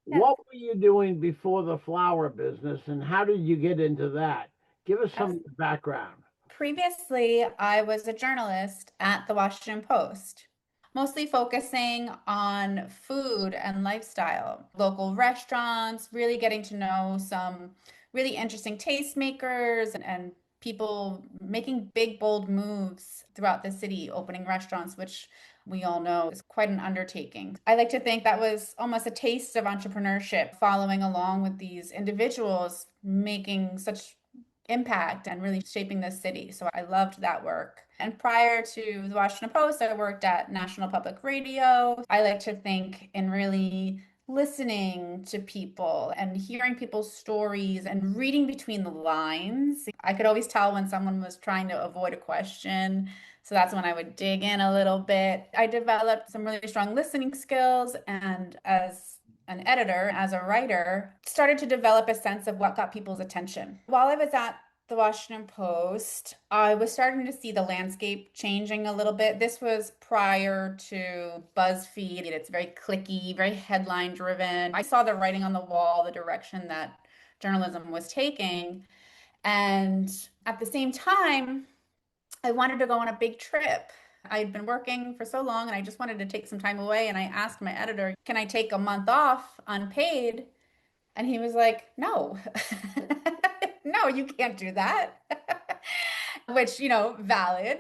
Yeah. What were you doing before the flower business and how did you get into that? Give us some background. Previously, I was a journalist at the Washington Post, mostly focusing on food and lifestyle, local restaurants, really getting to know some really interesting tastemakers and people making big, bold moves throughout the city, opening restaurants, which we all know is quite an undertaking. I like to think that was almost a taste of entrepreneurship, following along with these individuals making such impact and really shaping the city. So I loved that work. And prior to the Washington Post, I worked at National Public Radio. I like to think in really listening to people and hearing people's stories and reading between the lines. I could always tell when someone was trying to avoid a question. So that's when I would dig in a little bit. I developed some really strong listening skills, and as an editor, as a writer, started to develop a sense of what got people's attention. While I was at the Washington Post, I was starting to see the landscape changing a little bit. This was prior to BuzzFeed. It's very clicky, very headline driven. I saw the writing on the wall, the direction that journalism was taking. And at the same time, I wanted to go on a big trip. I'd been working for so long and I just wanted to take some time away. And I asked my editor, can I take a month off unpaid? And he was like, no, no, you can't do that. Which, valid.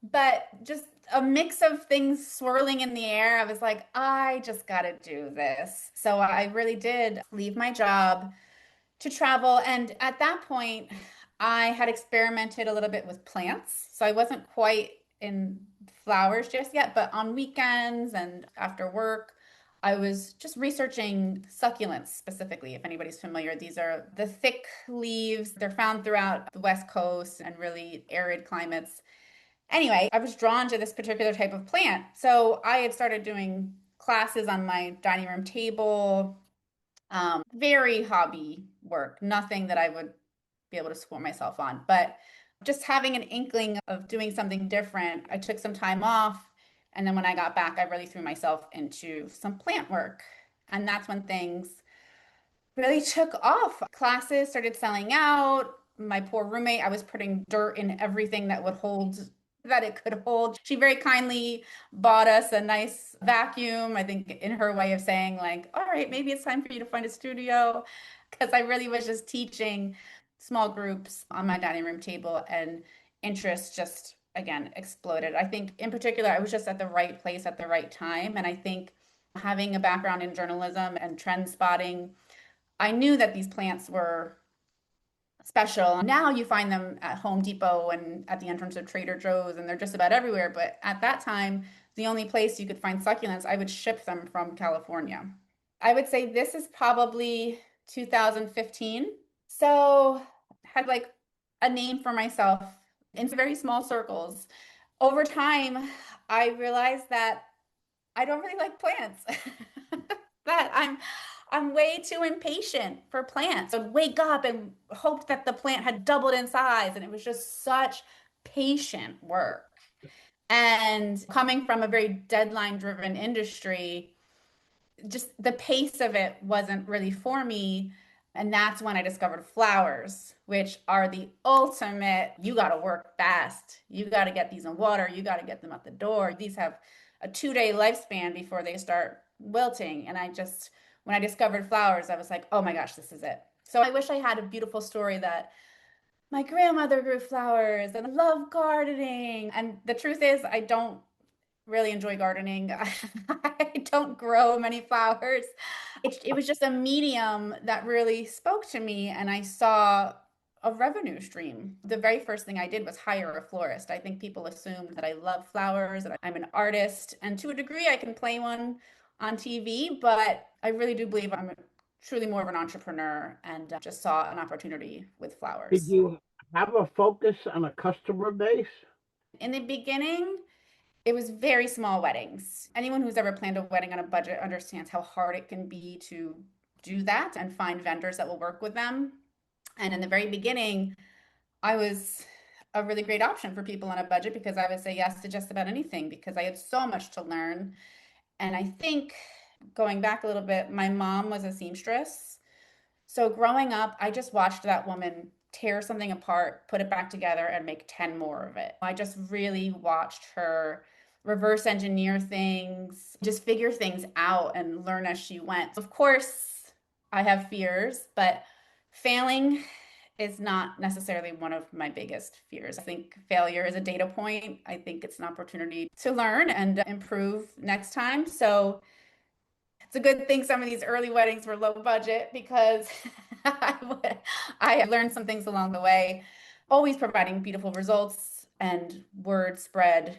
But just a mix of things swirling in the air. I was like, I just got to do this. So I really did leave my job to travel. And at that point, I had experimented a little bit with plants. So I wasn't quite in flowers just yet, but on weekends and after work, I was just researching succulents specifically. If anybody's familiar, these are the thick leaves. They're found throughout the West Coast and really arid climates. Anyway, I was drawn to this particular type of plant. So I had started doing classes on my dining room table, very hobby work, nothing that I would be able to support myself on. But just having an inkling of doing something different, I took some time off. And then when I got back, I really threw myself into some plant work. And that's when things really took off. Classes started selling out. My poor roommate, I was putting dirt in everything that it could hold. She very kindly bought us a nice vacuum, I think in her way of saying like, all right, maybe it's time for you to find a studio. Because I really was just teaching small groups on my dining room table and interest just again exploded. I think in particular, I was just at the right place at the right time. And I think having a background in journalism and trend spotting, I knew that these plants were special. Now you find them at Home Depot and at the entrance of Trader Joe's, and they're just about everywhere. But at that time, the only place you could find succulents, I would ship them from California. I would say this is probably 2015. So had like a name for myself in very small circles. Over time, I realized that I don't really like plants. That I'm way too impatient for plants. I'd wake up and hope that the plant had doubled in size, and it was just such patient work. And coming from a very deadline-driven industry, just the pace of it wasn't really for me. And that's when I discovered flowers, which are the ultimate, you got to work fast. You got to get these in water. You got to get them out the door. These have a 2-day lifespan before they start wilting. And when I discovered flowers, I was like, oh my gosh, this is it. So I wish I had a beautiful story that my grandmother grew flowers and I love gardening. And the truth is, I don't really enjoy gardening. I don't grow many flowers. It was just a medium that really spoke to me, and I saw a revenue stream. The very first thing I did was hire a florist. I think people assumed that I love flowers, that I'm an artist, and to a degree, I can play one on TV, but I really do believe I'm truly more of an entrepreneur and just saw an opportunity with Did flowers. you have a focus on a customer base? In the beginning, it was very small weddings. Anyone who's ever planned a wedding on a budget understands how hard it can be to do that and find vendors that will work with them. And in the very beginning, I was a really great option for people on a budget because I would say yes to just about anything because I had so much to learn. And I think Going back a little bit, my mom was a seamstress. So growing up, I just watched that woman tear something apart, put it back together, and make 10 more of it. I just really watched her reverse engineer things, just figure things out and learn as she went. Of course, I have fears, but failing is not necessarily one of my biggest fears. I think failure is a data point. I think it's an opportunity to learn and improve next time. So it's a good thing some of these early weddings were low budget because I learned some things along the way, always providing beautiful results and word spread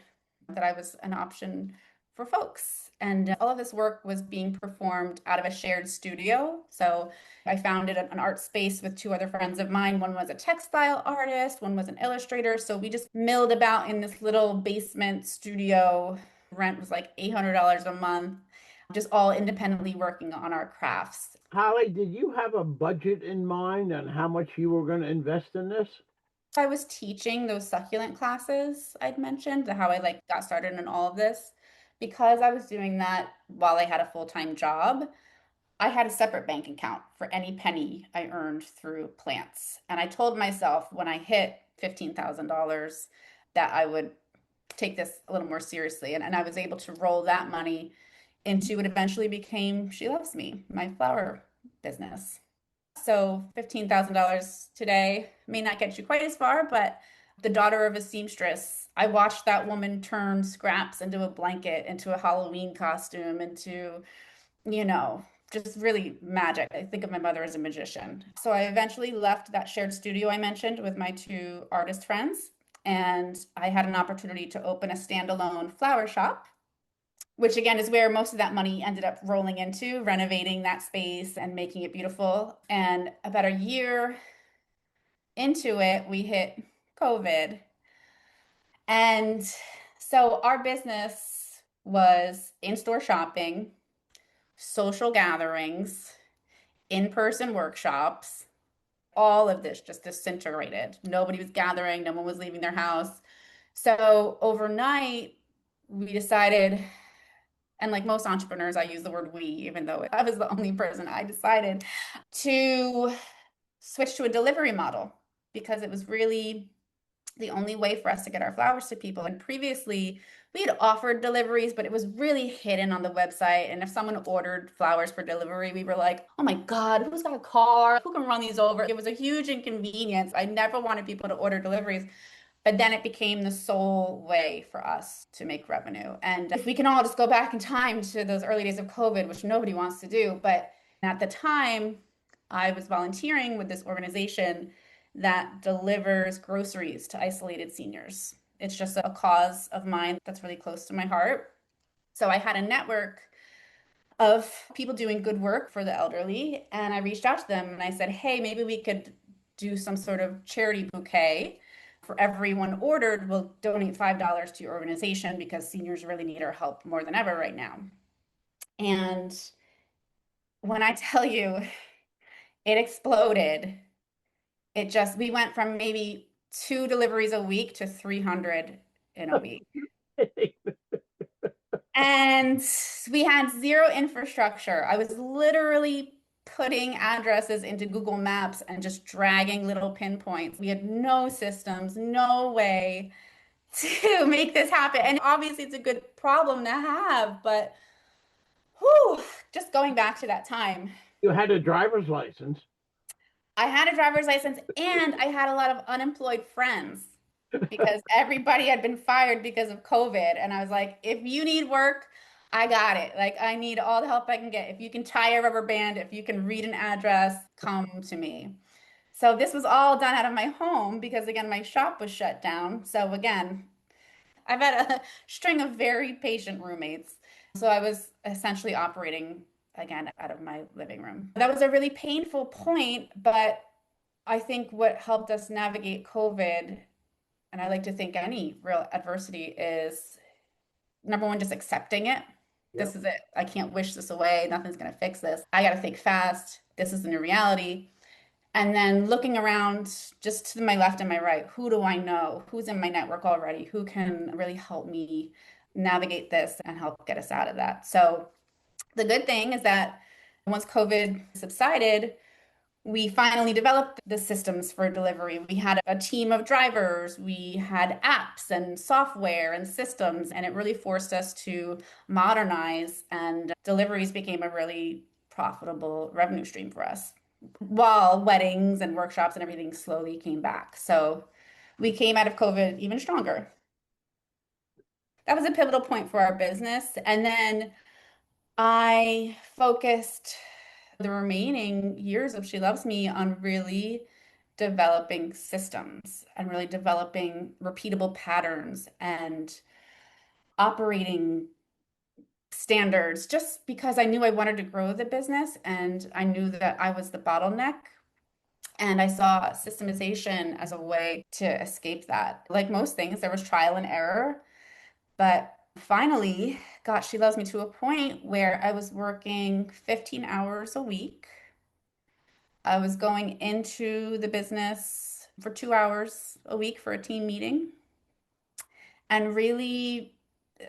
that I was an option for folks. And all of this work was being performed out of a shared studio. So I founded an art space with two other friends of mine. One was a textile artist, one was an illustrator. So we just milled about in this little basement studio. Rent was like $800 a month, just all independently working on our crafts. Holly, did you have a budget in mind on how much you were going to invest in this? I was teaching those succulent classes I'd mentioned, how I like got started in all of this. Because I was doing that while I had a full-time job, I had a separate bank account for any penny I earned through plants. And I told myself when I hit $15,000 that I would take this a little more seriously. And I was able to roll that money into what eventually became She Loves Me, my flower business. So $15,000 today may not get you quite as far, but the daughter of a seamstress, I watched that woman turn scraps into a blanket, into a Halloween costume, into, you know, just really magic. I think of my mother as a magician. So I eventually left that shared studio I mentioned with my two artist friends, and I had an opportunity to open a standalone flower shop, which again is where most of that money ended up rolling into, renovating that space and making it beautiful. And about a year into it, we hit COVID. And so our business was in-store shopping, social gatherings, in-person workshops. All of this just disintegrated. Nobody was gathering, no one was leaving their house. So overnight, we decided, and like most entrepreneurs, I use the word we, even though I was the only person, I decided to switch to a delivery model because it was really the only way for us to get our flowers to people. And previously, we had offered deliveries, but it was really hidden on the website. And if someone ordered flowers for delivery, we were like, oh my God, who's got a car? Who can run these over? It was a huge inconvenience. I never wanted people to order deliveries. But then it became the sole way for us to make revenue. And if we can all just go back in time to those early days of COVID, which nobody wants to do, but at the time, I was volunteering with this organization that delivers groceries to isolated seniors. It's just a cause of mine that's really close to my heart. So I had a network of people doing good work for the elderly, and I reached out to them and I said, hey, maybe we could do some sort of charity bouquet. For everyone ordered, we'll donate $5 to your organization because seniors really need our help more than ever right now. And when I tell you it exploded, we went from maybe two deliveries a week to 300 in a week. And we had zero infrastructure. I was literally putting addresses into Google Maps and just dragging little pinpoints. We had no systems, no way to make this happen. And obviously, it's a good problem to have, but whew, just going back to that time, You had a driver's license. I had a driver's license and I had a lot of unemployed friends because everybody had been fired because of COVID. And I was like, if you need work, I got it. Like, I need all the help I can get. If you can tie a rubber band, if you can read an address, come to me. So this was all done out of my home because, again, my shop was shut down. So, again, I've had a string of very patient roommates. So I was essentially operating again out of my living room. That was a really painful point, but I think what helped us navigate COVID, and I like to think any real adversity, is number one, just accepting it. This Yep. is it. I can't wish this away. Nothing's going to fix this. I got to think fast. This is the new reality. And then looking around just to my left and my right, who do I know? Who's in my network already? Who can really help me navigate this and help get us out of that? So The good thing is that once COVID subsided, we finally developed the systems for delivery. We had a team of drivers, we had apps and software and systems, and it really forced us to modernize, and deliveries became a really profitable revenue stream for us while weddings and workshops and everything slowly came back. So we came out of COVID even stronger. That was a pivotal point for our business. And then I focused the remaining years of She Loves Me on really developing systems and really developing repeatable patterns and operating standards just because I knew I wanted to grow the business and I knew that I was the bottleneck. And I saw systematization as a way to escape that. Like most things, there was trial and error, but finally got She Loves Me to a point where I was working 15 hours a week. I was going into the business for 2 hours a week for a team meeting. And really,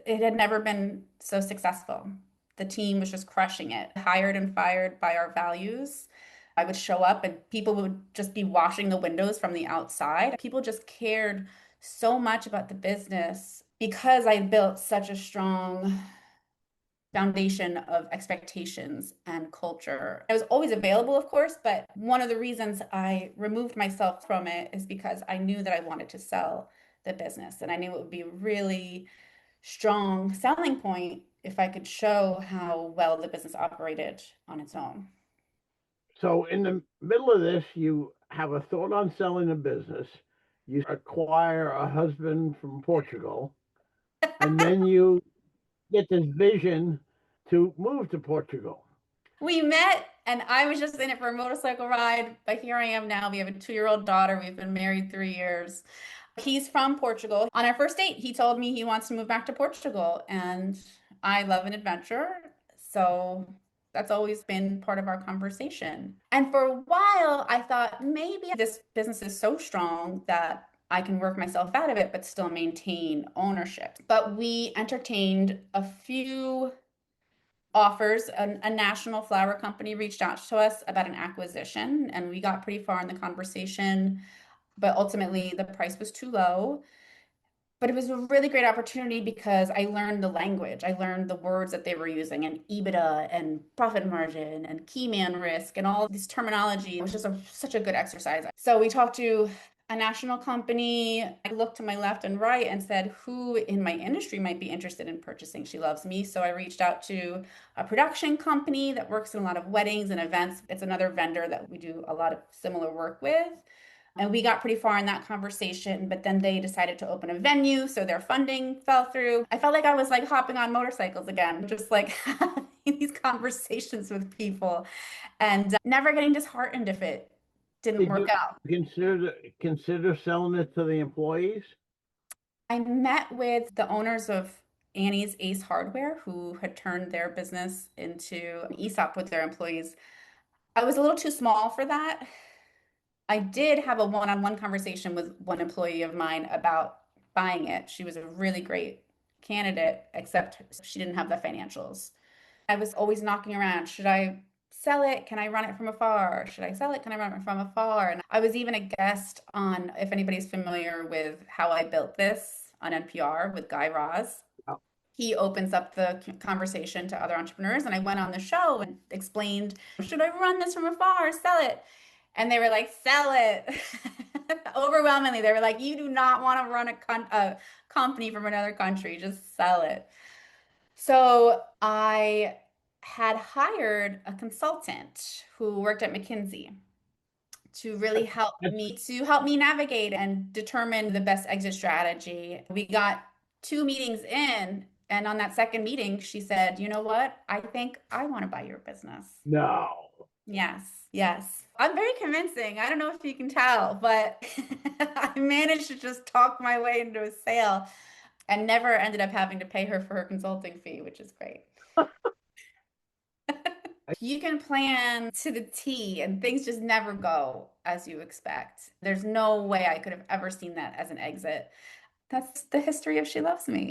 it had never been so successful. The team was just crushing it, hired and fired by our values. I would show up and people would just be washing the windows from the outside. People just cared so much about the business because I built such a strong foundation of expectations and culture. I was always available, of course, but one of the reasons I removed myself from it is because I knew that I wanted to sell the business and I knew it would be a really strong selling point if I could show how well the business operated on its own. So, in the middle of this, you have a thought on selling a business. You acquire a husband from Portugal, and then you get this vision to move to Portugal. We met and I was just in it for a motorcycle ride, but here I am now. We have a 2-year-old daughter. We've been married 3 years. He's from Portugal. On our first date, he told me he wants to move back to Portugal, and I love an adventure. So that's always been part of our conversation. And for a while, I thought maybe this business is so strong that I can work myself out of it, but still maintain ownership. But we entertained a few offers. A national flower company reached out to us about an acquisition, and we got pretty far in the conversation, but ultimately the price was too low. But it was a really great opportunity because I learned the language. I learned the words that they were using and EBITDA and profit margin and key man risk and all this terminology. It was just such a good exercise. So we talked to a national company. I looked to my left and right and said, who in my industry might be interested in purchasing She Loves Me? So I reached out to a production company that works in a lot of weddings and events. It's another vendor that we do a lot of similar work with. And we got pretty far in that conversation, but then they decided to open a venue, so their funding fell through. I felt like I was like hopping on motorcycles again, just like having these conversations with people and never getting disheartened if it didn't Did work you out. consider selling it to the employees? I met with the owners of Annie's Ace Hardware, who had turned their business into an ESOP with their employees. I was a little too small for that. I did have a one-on-one conversation with one employee of mine about buying it. She was a really great candidate, except she didn't have the financials. I was always knocking around. Should I sell it? Can I run it from afar? Should I sell it? Can I run it from afar? And I was even a guest on, if anybody's familiar with How I Built This on NPR with Guy Raz. Oh, He opens up the conversation to other entrepreneurs. And I went on the show and explained, should I run this from afar or sell it? And they were like, sell it. Overwhelmingly, they were like, you do not want to run a company from another country, just sell it. So I had hired a consultant who worked at McKinsey to really that's help me navigate and determine the best exit strategy. We got 2 meetings in, and on that second meeting, she said, "You know what? I think I want to buy your business." no. Yes, yes. I'm very convincing. I don't know if you can tell, but I managed to just talk my way into a sale and never ended up having to pay her for her consulting fee, which is great. You can plan to the T and things just never go as you expect. There's no way I could have ever seen that as an exit. That's the history of She Loves Me.